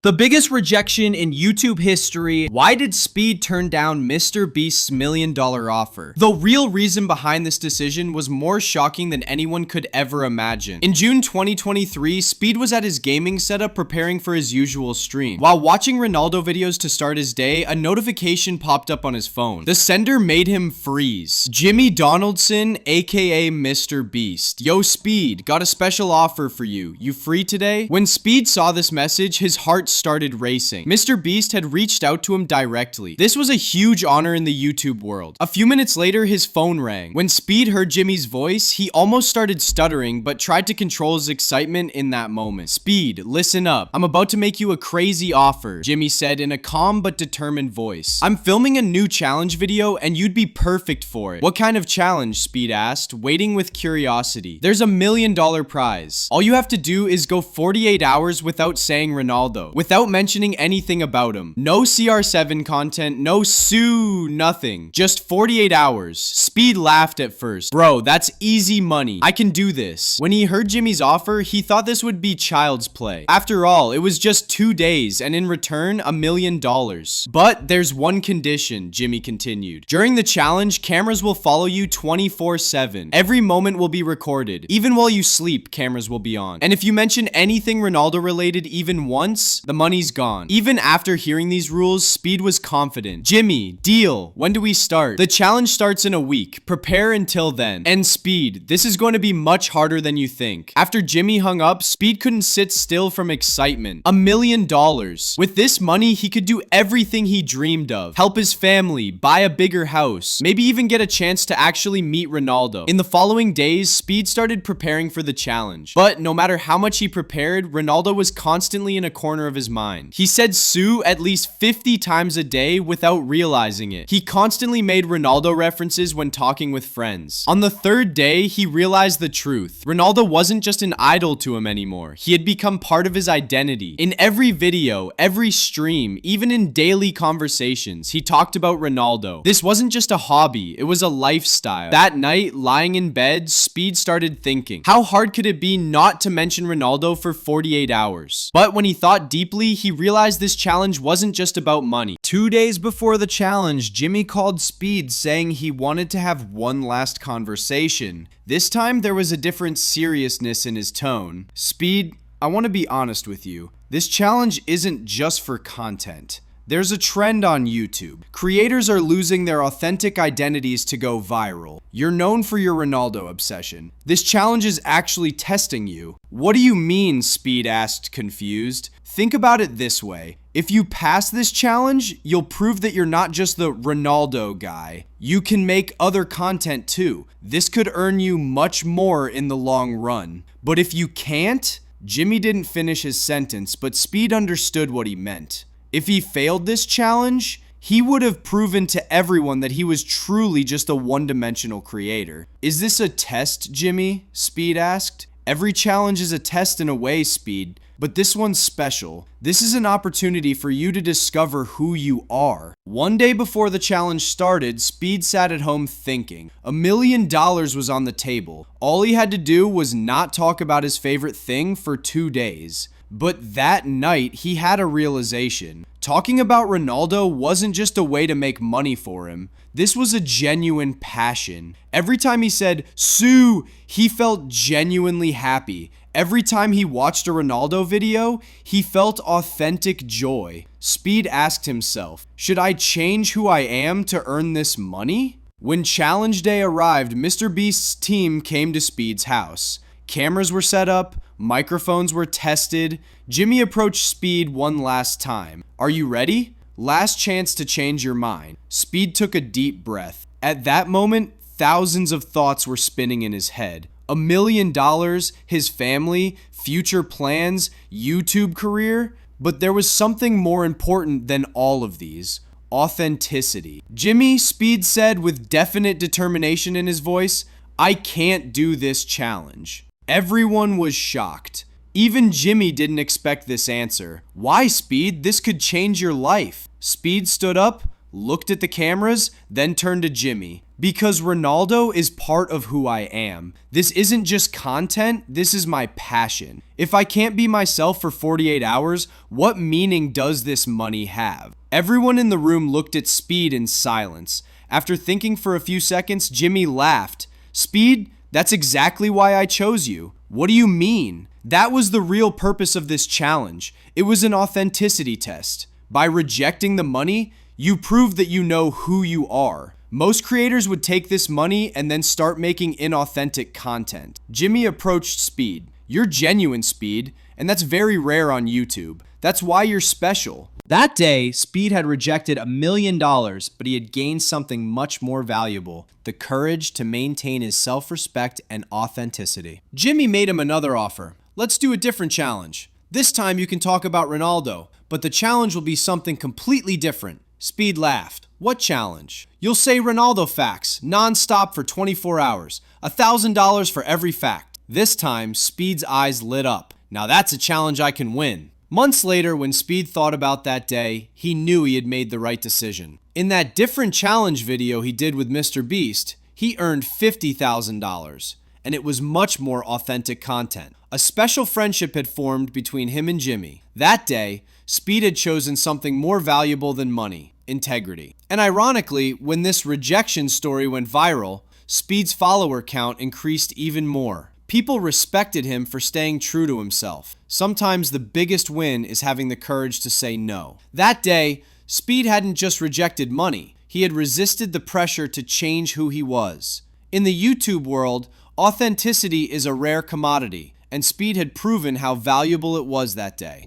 The biggest rejection in YouTube history. Why did Speed turn down MrBeast's $1 million offer? The real reason behind this decision was more shocking than anyone could ever imagine. In June 2023, Speed was at his gaming setup preparing for his usual stream. While watching Ronaldo videos to start his day, a notification popped up on his phone. The sender made him freeze. Jimmy Donaldson, aka MrBeast. Yo Speed, got a special offer for you. You free today? When Speed saw this message, his heart started racing. MrBeast had reached out to him directly. This was a huge honor in the YouTube world. A few minutes later, his phone rang. When Speed heard Jimmy's voice, he almost started stuttering, but tried to control his excitement in that moment. Speed, listen up. I'm about to make you a crazy offer, Jimmy said in a calm but determined voice. I'm filming a new challenge video and you'd be perfect for it. What kind of challenge? Speed asked, waiting with curiosity. There's $1 million prize. All you have to do is go 48 hours without saying Ronaldo, without mentioning anything about him. No CR7 content, no Sue, nothing. Just 48 hours. Speed laughed at first. Bro, that's easy money. I can do this. When he heard Jimmy's offer, he thought this would be child's play. After all, it was just 2 days, and in return, $1 million. But there's one condition, Jimmy continued. During the challenge, cameras will follow you 24/7. Every moment will be recorded. Even while you sleep, cameras will be on. And if you mention anything Ronaldo related even once, the money's gone. Even after hearing these rules, Speed was confident. Jimmy, deal. When do we start? The challenge starts in a week. Prepare until then. And Speed, this is going to be much harder than you think. After Jimmy hung up, Speed couldn't sit still from excitement. $1 million. With this money, he could do everything he dreamed of. Help his family, buy a bigger house, maybe even get a chance to actually meet Ronaldo. In the following days, Speed started preparing for the challenge. But no matter how much he prepared, Ronaldo was constantly in a corner of his mind. He said Sue at least 50 times a day without realizing it. He constantly made Ronaldo references when talking with friends. On the third day, he realized the truth. Ronaldo wasn't just an idol to him anymore. He had become part of his identity. In every video, every stream, even in daily conversations, he talked about Ronaldo. This wasn't just a hobby, it was a lifestyle. That night, lying in bed, Speed started thinking, how hard could it be not to mention Ronaldo for 48 hours? But when he thought deeply, he realized this challenge wasn't just about money. 2 days before the challenge, Jimmy called Speed saying he wanted to have one last conversation. This time, there was a different seriousness in his tone. Speed, I want to be honest with you. This challenge isn't just for content. There's a trend on YouTube. Creators are losing their authentic identities to go viral. You're known for your Ronaldo obsession. This challenge is actually testing you. What do you mean? Speed asked, confused. Think about it this way. If you pass this challenge, you'll prove that you're not just the Ronaldo guy. You can make other content too. This could earn you much more in the long run. But if you can't, Jimmy didn't finish his sentence, but Speed understood what he meant. If he failed this challenge, he would have proven to everyone that he was truly just a one-dimensional creator. Is this a test, Jimmy? Speed asked. Every challenge is a test in a way, Speed, but this one's special. This is an opportunity for you to discover who you are. One day before the challenge started, Speed sat at home thinking. $1 million was on the table. All he had to do was not talk about his favorite thing for 2 days. But that night, he had a realization. Talking about Ronaldo wasn't just a way to make money for him. This was a genuine passion. Every time he said, Sue, he felt genuinely happy. Every time he watched a Ronaldo video, he felt authentic joy. Speed asked himself, should I change who I am to earn this money? When challenge day arrived, MrBeast's team came to Speed's house. Cameras were set up, microphones were tested. Jimmy approached Speed one last time. Are you ready? Last chance to change your mind. Speed took a deep breath. At that moment, thousands of thoughts were spinning in his head. $1 million, his family, future plans, YouTube career. But there was something more important than all of these. Authenticity. Jimmy, Speed said with definite determination in his voice, I can't do this challenge. Everyone was shocked. Even Jimmy didn't expect this answer. Why, Speed? This could change your life. Speed stood up, looked at the cameras, then turned to Jimmy. Because Ronaldo is part of who I am. This isn't just content, this is my passion. If I can't be myself for 48 hours, what meaning does this money have? Everyone in the room looked at Speed in silence. After thinking for a few seconds, Jimmy laughed. Speed, that's exactly why I chose you. What do you mean? That was the real purpose of this challenge. It was an authenticity test. By rejecting the money, you prove that you know who you are. Most creators would take this money and then start making inauthentic content. Jimmy approached Speed. You're genuine, Speed, and that's very rare on YouTube. That's why you're special. That day, Speed had rejected $1 million, but he had gained something much more valuable: the courage to maintain his self-respect and authenticity. Jimmy made him another offer. Let's do a different challenge. This time you can talk about Ronaldo, but the challenge will be something completely different. Speed laughed. What challenge? You'll say Ronaldo facts, non-stop for 24 hours, $1,000 for every fact. This time, Speed's eyes lit up. Now that's a challenge I can win. Months later, when Speed thought about that day, he knew he had made the right decision. In that different challenge video he did with MrBeast, he earned $50,000, and it was much more authentic content. A special friendship had formed between him and Jimmy. That day, Speed had chosen something more valuable than money: integrity. And ironically, when this rejection story went viral, Speed's follower count increased even more. People respected him for staying true to himself. Sometimes the biggest win is having the courage to say no. That day, Speed hadn't just rejected money. He had resisted the pressure to change who he was. In the YouTube world, authenticity is a rare commodity, and Speed had proven how valuable it was that day.